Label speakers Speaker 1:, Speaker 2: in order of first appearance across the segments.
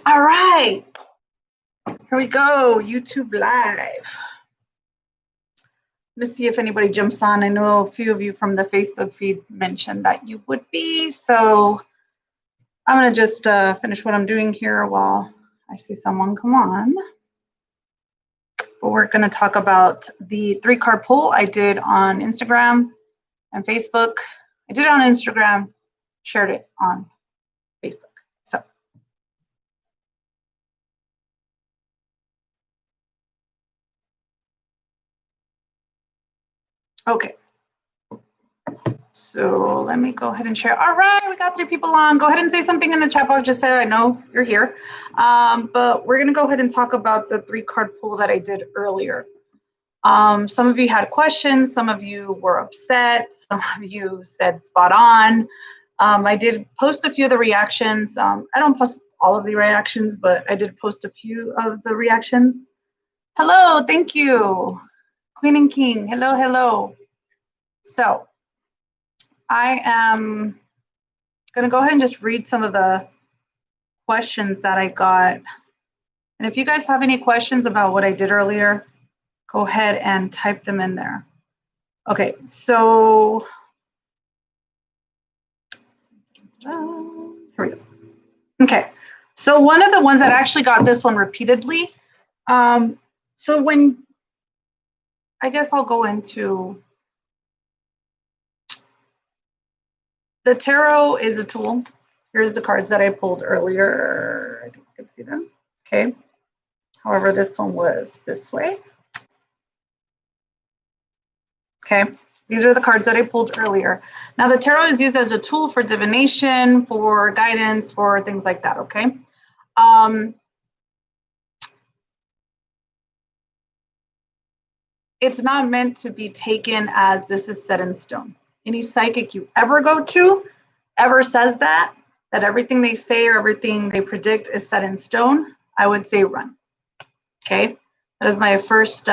Speaker 1: All right, here we go, YouTube Live. Let's see if anybody jumps on. I know a few of you from the Facebook feed mentioned that you would be, so I'm gonna just finish what I'm doing here while I see someone come on. But we're gonna talk about the 3-card pull I did on Instagram and Facebook. I did it on Instagram, shared it on Facebook. So. Okay. So let me go ahead and share. All right, we got 3 people on. Go ahead and say something in the chat box. Just say I know you're here. But we're gonna go ahead and talk about the 3-card pull that I did earlier. Some of you had questions. Some of you were upset. Some of you said spot on. I did post a few of the reactions. I don't post all of the reactions, but I did post a few of the reactions. Hello, thank you. Queen and King, hello, hello. So I am gonna go ahead and just read some of the questions that I got. And if you guys have any questions about what I did earlier, go ahead and type them in there. Okay, so here we go. Okay, so one of the ones that actually got this one repeatedly. So when, I guess I'll go into, the tarot is a tool. Here's the cards that I pulled earlier. I think you can see them. Okay. However, this one was this way. Okay. These are the cards that I pulled earlier. Now, the tarot is used as a tool for divination, for guidance, for things like that. Okay. It's not meant to be taken as this is set in stone. Any psychic you ever go to ever says that everything they say or everything they predict is set in stone, I would say run. Okay, that is my first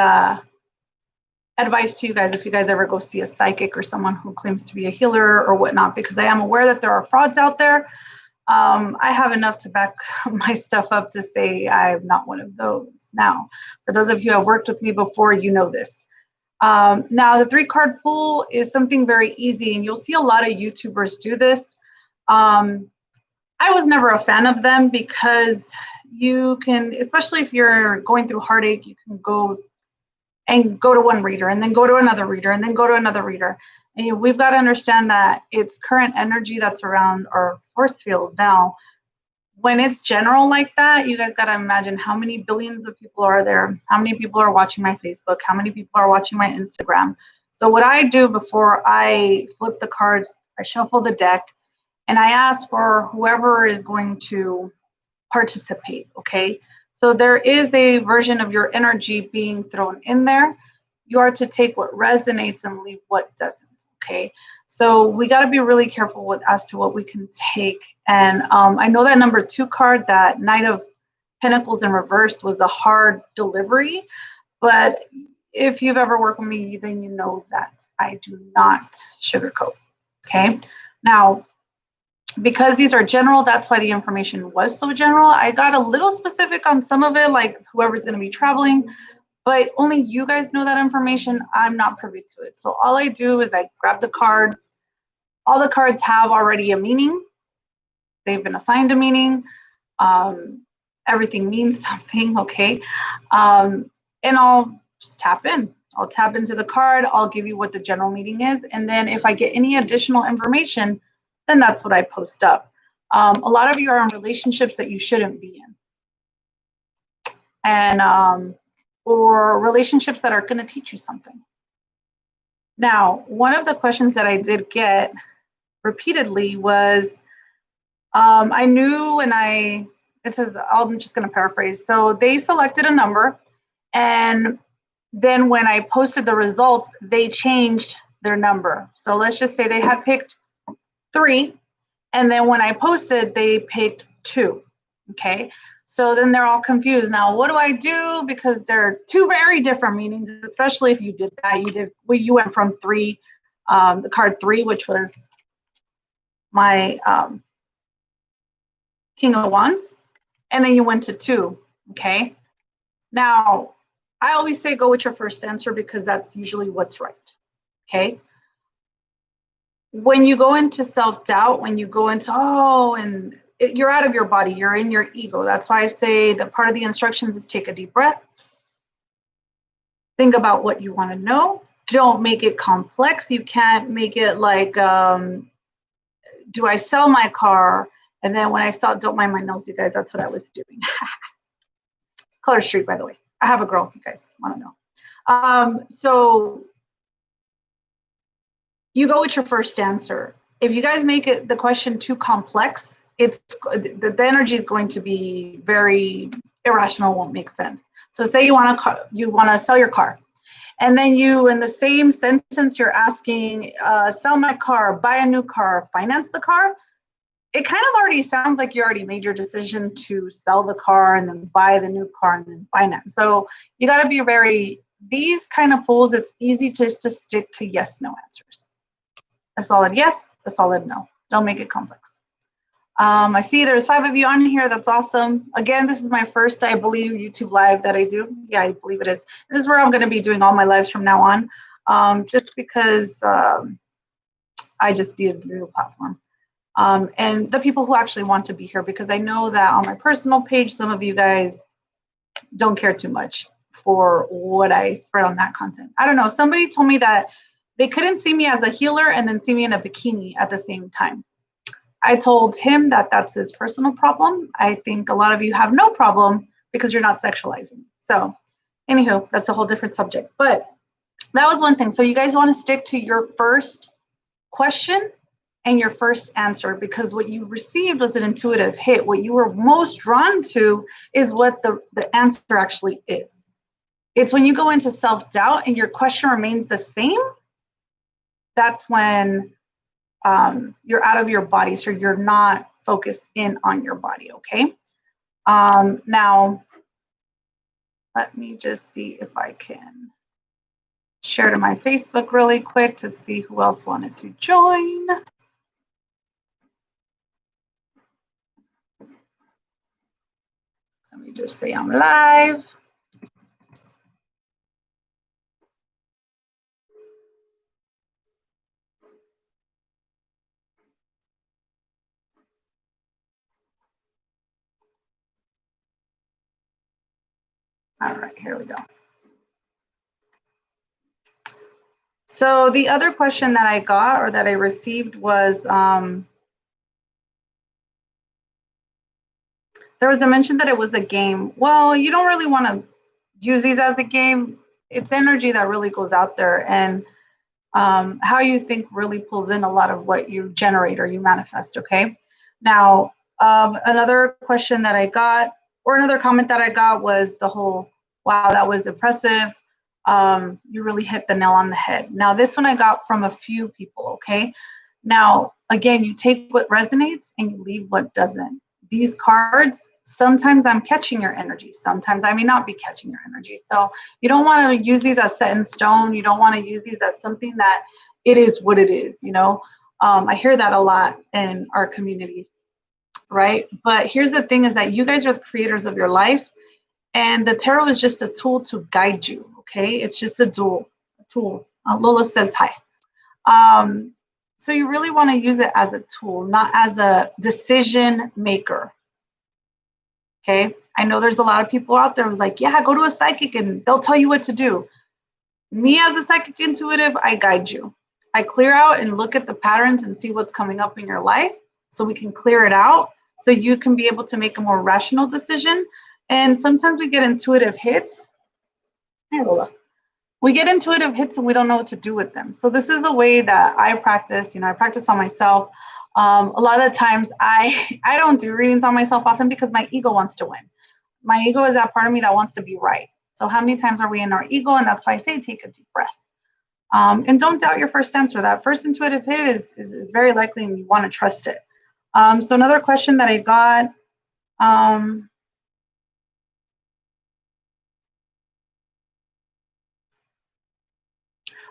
Speaker 1: advice to you guys if you guys ever go see a psychic or someone who claims to be a healer or whatnot, because I am aware that there are frauds out there. I have enough to back my stuff up to say I'm not one of those. Now, for those of you who have worked with me before, you know this. Now, the 3-card pull is something very easy, and you'll see a lot of YouTubers do this. I was never a fan of them because you can, especially if you're going through heartache, you can go to one reader and then go to another reader and then go to another reader. And we've got to understand that it's current energy that's around our force field now. When it's general like that, you guys got to imagine how many billions of people are there, how many people are watching my Facebook, how many people are watching my Instagram. So what I do before I flip the cards, I shuffle the deck, and I ask for whoever is going to participate, okay? So there is a version of your energy being thrown in there. You are to take what resonates and leave what doesn't, okay? So we got to be really careful as to what we can take. And I know that number 2 card, that Knight of Pentacles in reverse, was a hard delivery. But if you've ever worked with me, then you know that I do not sugarcoat, okay? Now, because these are general, that's why the information was so general. I got a little specific on some of it, like whoever's going to be traveling, but only you guys know that information. I'm not privy to it. So all I do is I grab the card. All the cards have already a meaning. They've been assigned a meaning. Everything means something, okay? And I'll just tap in. I'll tap into the card. I'll give you what the general meaning is. And then if I get any additional information, then that's what I post up. A lot of you are in relationships that you shouldn't be in. And or relationships that are going to teach you something. Now, one of the questions that I did get repeatedly was, I knew, and it says, I'm just going to paraphrase. So they selected a number, and then when I posted the results, they changed their number. So let's just say they had picked 3, and then when I posted, they picked 2. Okay, so then they're all confused. Now, what do I do? Because they're 2 very different meanings, especially if you did that. You went from 3, the card 3, which was my King of Wands, and then you went to 2, okay? Now, I always say go with your first answer because that's usually what's right, okay? When you go into self-doubt, when you go into, you're out of your body, you're in your ego. That's why I say that part of the instructions is take a deep breath. Think about what you want to know. Don't make it complex. You can't make it like, do I sell my car? And then when I sell, don't mind my nails, you guys, that's what I was doing. Color Street, by the way. I have a girl, if you guys want to know. So you go with your first answer. If you guys make it the question too complex, the energy is going to be very irrational, won't make sense. So say you want to sell your car, and then you, in the same sentence, you're asking, sell my car, buy a new car, finance the car. It kind of already sounds like you already made your decision to sell the car and then buy the new car and then finance. So you got to be these kind of polls, it's easy just to stick to yes, no answers. A solid yes, a solid no. Don't make it complex. I see there's 5 of you on here. That's awesome. Again, this is my first, I believe, YouTube live that I do. Yeah, I believe it is. This is where I'm going to be doing all my lives from now on, just because I just needed a new platform. And the people who actually want to be here, because I know that on my personal page, some of you guys don't care too much for what I spread on that content. I don't know. Somebody told me that they couldn't see me as a healer and then see me in a bikini at the same time. I told him that that's his personal problem. I think a lot of you have no problem because you're not sexualizing. So anywho, that's a whole different subject. But that was one thing. So you guys want to stick to your first question and your first answer, because what you received was an intuitive hit. What you were most drawn to is what the answer actually is. It's when you go into self-doubt and your question remains the same, that's when you're out of your body, so you're not focused in on your body, okay? Now, let me just see if I can share to my Facebook really quick to see who else wanted to join. Let me just say I'm live. All right, here we go. So the other question that I got or that I received was, there was a mention that it was a game. Well, you don't really want to use these as a game. It's energy that really goes out there, and how you think really pulls in a lot of what you generate or you manifest, okay? Now, another question that I got, or another comment that I got, was the whole, wow, that was impressive. You really hit the nail on the head. Now, this one I got from a few people, okay? Now, again, you take what resonates and you leave what doesn't. These cards, sometimes I'm catching your energy. Sometimes I may not be catching your energy. So you don't want to use these as set in stone. You don't want to use these as something that it is what it is, you know? I hear that a lot in our community, right? But here's the thing, is that you guys are the creators of your life, and the tarot is just a tool to guide you, okay? It's just a tool. Lola says hi. So you really want to use it as a tool, not as a decision maker, okay? I know there's a lot of people out there who's like, yeah, go to a psychic and they'll tell you what to do. Me as a psychic intuitive, I guide you. I clear out and look at the patterns and see what's coming up in your life so we can clear it out so you can be able to make a more rational decision. And sometimes we get intuitive hits. Hey, Lola. We get intuitive hits and we don't know what to do with them. So this is a way that I practice. You know, I practice on myself. A lot of the times I don't do readings on myself often because my ego wants to win. My ego is that part of me that wants to be right. So how many times are we in our ego? And that's why I say take a deep breath. And don't doubt your first answer. That first intuitive hit is very likely, and you want to trust it. So another question that I got,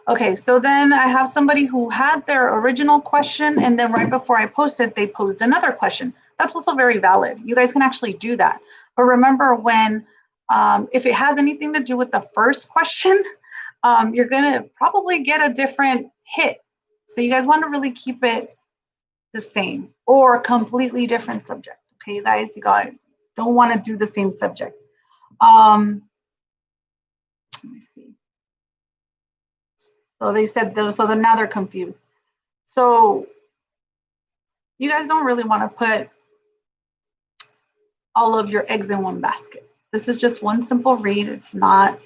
Speaker 1: Okay, so then I have somebody who had their original question, and then right before I posted, they posed another question. That's also very valid. You guys can actually do that. But remember when, if it has anything to do with the first question, you're gonna probably get a different hit. So you guys want to really keep it the same or a completely different subject. Okay, you guys, don't want to do the same subject. Let me see. So they said, so now they're confused. So you guys don't really want to put all of your eggs in one basket. This is just one simple read. It's not,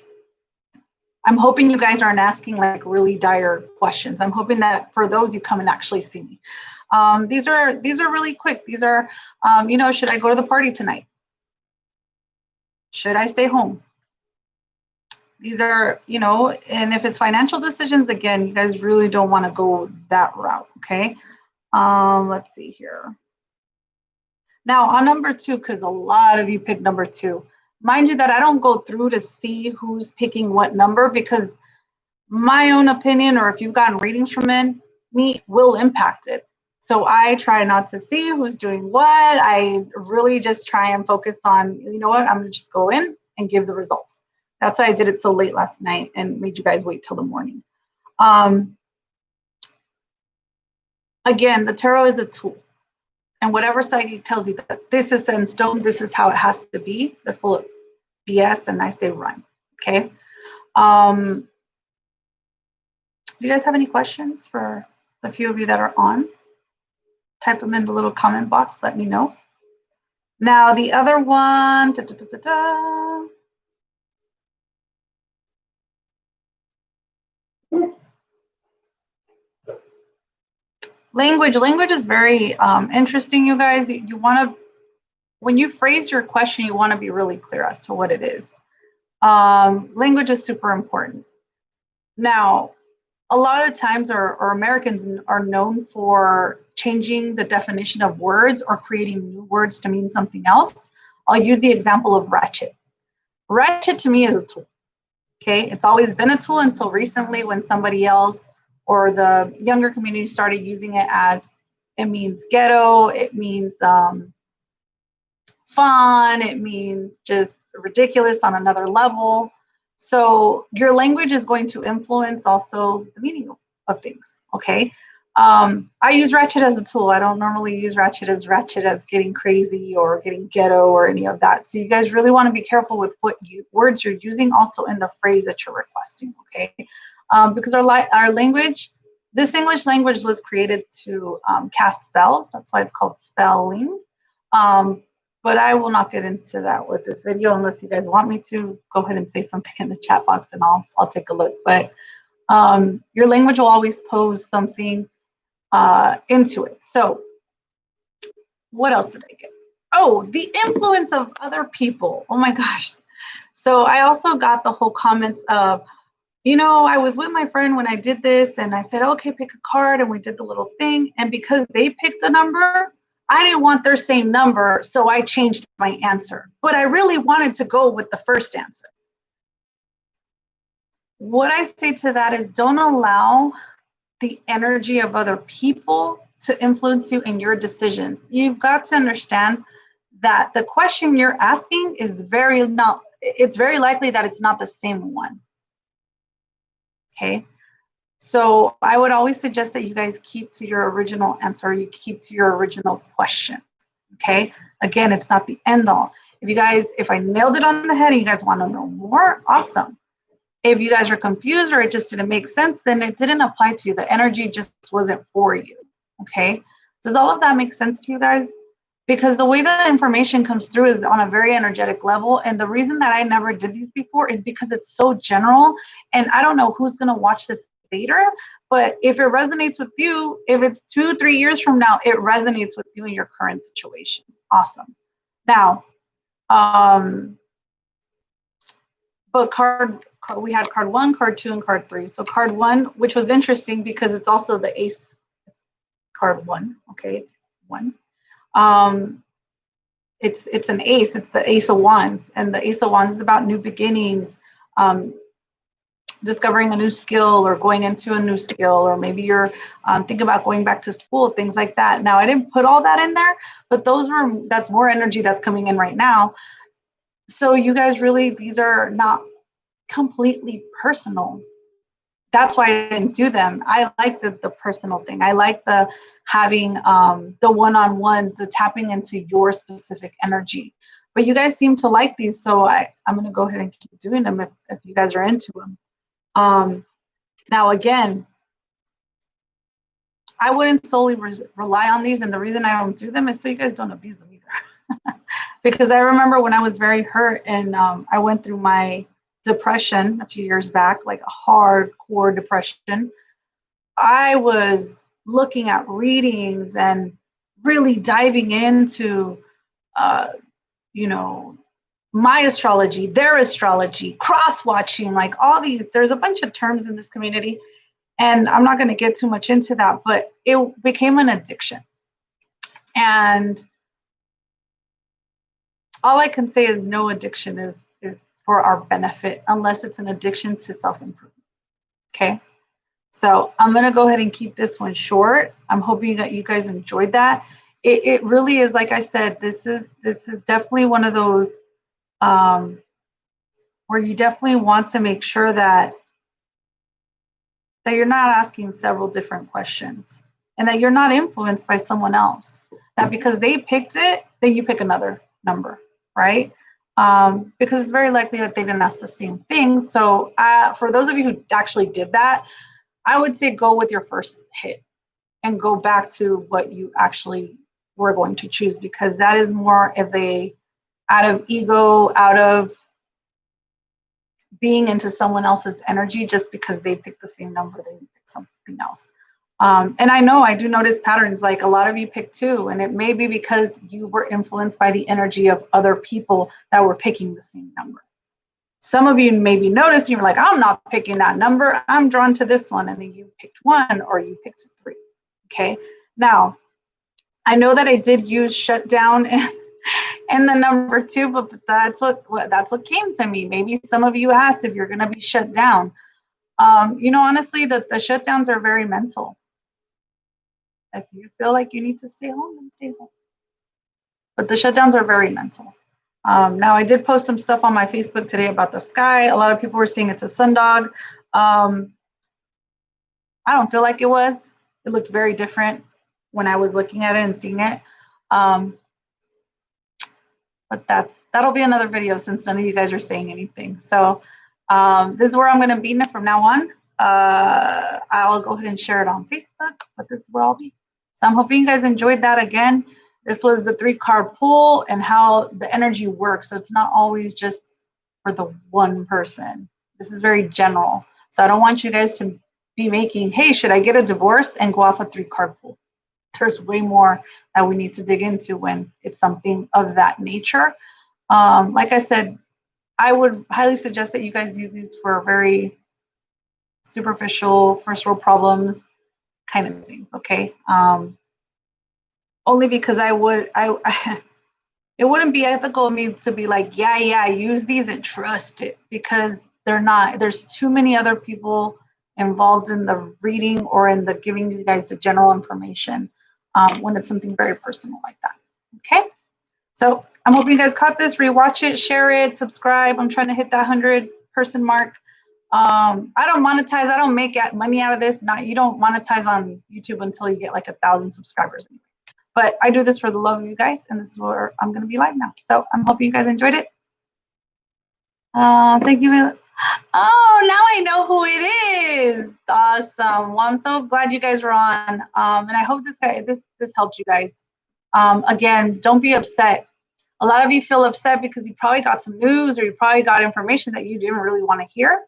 Speaker 1: I'm hoping you guys aren't asking like really dire questions. I'm hoping that for those you come and actually see me. These are really quick. These are, should I go to the party tonight? Should I stay home? These are, and if it's financial decisions, again, you guys really don't want to go that route, okay? Let's see here. Now on number 2, because a lot of you picked number 2, mind you that I don't go through to see who's picking what number, because my own opinion, or if you've gotten readings from me, will impact it. So I try not to see who's doing what. I really just try and focus on, you know what, I'm gonna just go in and give the results. That's why I did it so late last night and made you guys wait till the morning. Again, the tarot is a tool. And whatever psychic tells you that this is set in stone, this is how it has to be, they're full of BS, and I say run, okay? Do you guys have any questions for the few of you that are on? Type them in the little comment box, let me know. Now the other one, Language is very interesting, you guys. You want to, when you phrase your question, you want to be really clear as to what it is. Language is super important. Now, a lot of the times our Americans are known for changing the definition of words or creating new words to mean something else. I'll use the example of ratchet. Ratchet to me is a tool, okay? It's always been a tool until recently when somebody else or the younger community started using it as, it means ghetto, it means fun, it means just ridiculous on another level. So your language is going to influence also the meaning of things, okay? I use ratchet as a tool. I don't normally use ratchet as getting crazy or getting ghetto or any of that. So you guys really want to be careful with what words you're using also in the phrase that you're requesting, okay? Because our language, this English language was created to cast spells. That's why it's called spelling. But I will not get into that with this video unless you guys want me to. Go ahead and say something in the chat box and I'll take a look. But your language will always pose something into it. So what else did I get? Oh, the influence of other people. Oh my gosh. So I also got the whole comments of, I was with my friend when I did this and I said, okay, pick a card, and we did the little thing. And because they picked a number, I didn't want their same number, so I changed my answer. But I really wanted to go with the first answer. What I say to that is, don't allow the energy of other people to influence you in your decisions. You've got to understand that the question you're asking is it's very likely that it's not the same one. Okay. So I would always suggest that you guys keep to your original answer. You keep to your original question. Okay. Again, it's not the end all. If I nailed it on the head and you guys want to know more, awesome. If you guys are confused or it just didn't make sense, then it didn't apply to you. The energy just wasn't for you. Okay. Does all of that make sense to you guys? Because the way that information comes through is on a very energetic level. And the reason that I never did these before is because it's so general. And I don't know who's going to watch this later, but if it resonates with you, if it's 2-3 years from now, it resonates with you in your current situation. Awesome. Now, but we had card 1, card 2, and card 3. So card 1, which was interesting because it's also the ace. Card 1, okay, it's 1. It's an ace. It's the Ace of Wands, and the Ace of Wands is about new beginnings, discovering a new skill or going into a new skill, or maybe you're thinking about going back to school, things like that. Now, I didn't put all that in there, but that's more energy that's coming in right now. So you guys really, these are not completely personal. That's why I didn't do them. I like the personal thing. I like the having the one-on-ones, the tapping into your specific energy. But you guys seem to like these, so I'm going to go ahead and keep doing them if you guys are into them. Now, again, I wouldn't solely rely on these, and the reason I don't do them is so you guys don't abuse them either. Because I remember when I was very hurt and I went through my depression a few years back, like a hardcore depression, I was looking at readings and really diving into, you know, my astrology, their astrology, cross-watching, like all these, there's a bunch of terms in this community, and I'm not going to get too much into that, but it became an addiction. And all I can say is no addiction is for our benefit unless it's an addiction to self-improvement. Okay. So I'm going to go ahead and keep this one short. I'm hoping that you guys enjoyed that. It really is, like I said, this is definitely one of those where you definitely want to make sure that you're not asking several different questions and that you're not influenced by someone else. That because they picked it, then you pick another number, right? Because it's very likely that they didn't ask the same thing. So for those of you who actually did that, I would say go with your first hit and go back to what you actually were going to choose, because that is more of a out of ego, out of being into someone else's energy just because they picked the same number, then you pick something else. And I know I do notice patterns, like a lot of you pick 2, and it may be because you were influenced by the energy of other people that were picking the same number. Some of you maybe notice you're like, I'm not picking that number, I'm drawn to this one, and then you picked 1 or you picked 3. Okay. Now, I know that I did use shutdown and the number 2, but that's what came to me. Maybe some of you asked if you're going to be shut down. Honestly, the shutdowns are very mental. If you feel like you need to stay home, then stay home. But the shutdowns are very mental. Now, I did post some stuff on my Facebook today about the sky. A lot of people were saying it's a sundog. I don't feel like it was. It looked very different when I was looking at it and seeing it. But that'll be another video since none of you guys are saying anything. So this is where I'm going to be from now on. I'll go ahead and share it on Facebook, but this is where I'll be. So I'm hoping you guys enjoyed that. Again, this was the 3-card pull and how the energy works. So it's not always just for the one person. This is very general. So I don't want you guys to be making, hey, should I get a divorce, and go off a 3-card pull. There's way more that we need to dig into when it's something of that nature. Like I said, I would highly suggest that you guys use these for very superficial, first world problems kind of things, okay? Only because it wouldn't be ethical of me to be like, yeah, use these and trust it, because they're not. There's too many other people involved in the reading or in the giving you guys the general information when it's something very personal like that, okay? So I'm hoping you guys caught this. Rewatch it, share it, subscribe. I'm trying to hit that 100-person mark. I don't monetize. I don't make money out of this. You don't monetize on YouTube until you get like 1,000 subscribers. Anyway. But I do this for the love of you guys, and this is where I'm going to be live now. So I'm hoping you guys enjoyed it. Thank you. Oh, now I know who it is. Awesome. Well, I'm so glad you guys were on. And I hope this helped you guys. Again, don't be upset. A lot of you feel upset because you probably got some news or you probably got information that you didn't really want to hear.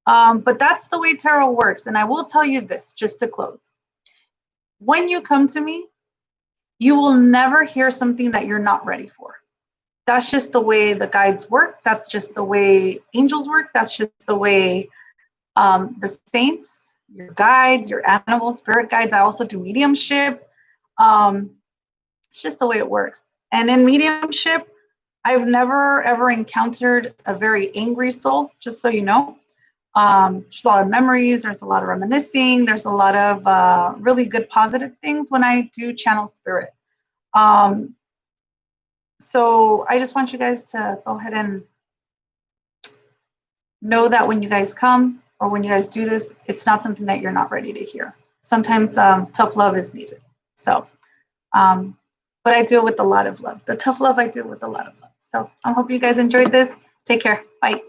Speaker 1: But that's the way tarot works. And I will tell you this, just to close. When you come to me, you will never hear something that you're not ready for. That's just the way the guides work. That's just the way angels work. That's just the way the saints, your guides, your animal spirit guides. I also do mediumship. It's just the way it works. And in mediumship, I've never, ever encountered a very angry soul, just so you know. There's a lot of memories. There's a lot of reminiscing. There's a lot of really good positive things when I do channel spirit. So I just want you guys to go ahead and know that when you guys come or when you guys do this, it's not something that you're not ready to hear. Sometimes tough love is needed. So, but I do it with a lot of love. The tough love I do with a lot of love. So I hope you guys enjoyed this. Take care. Bye.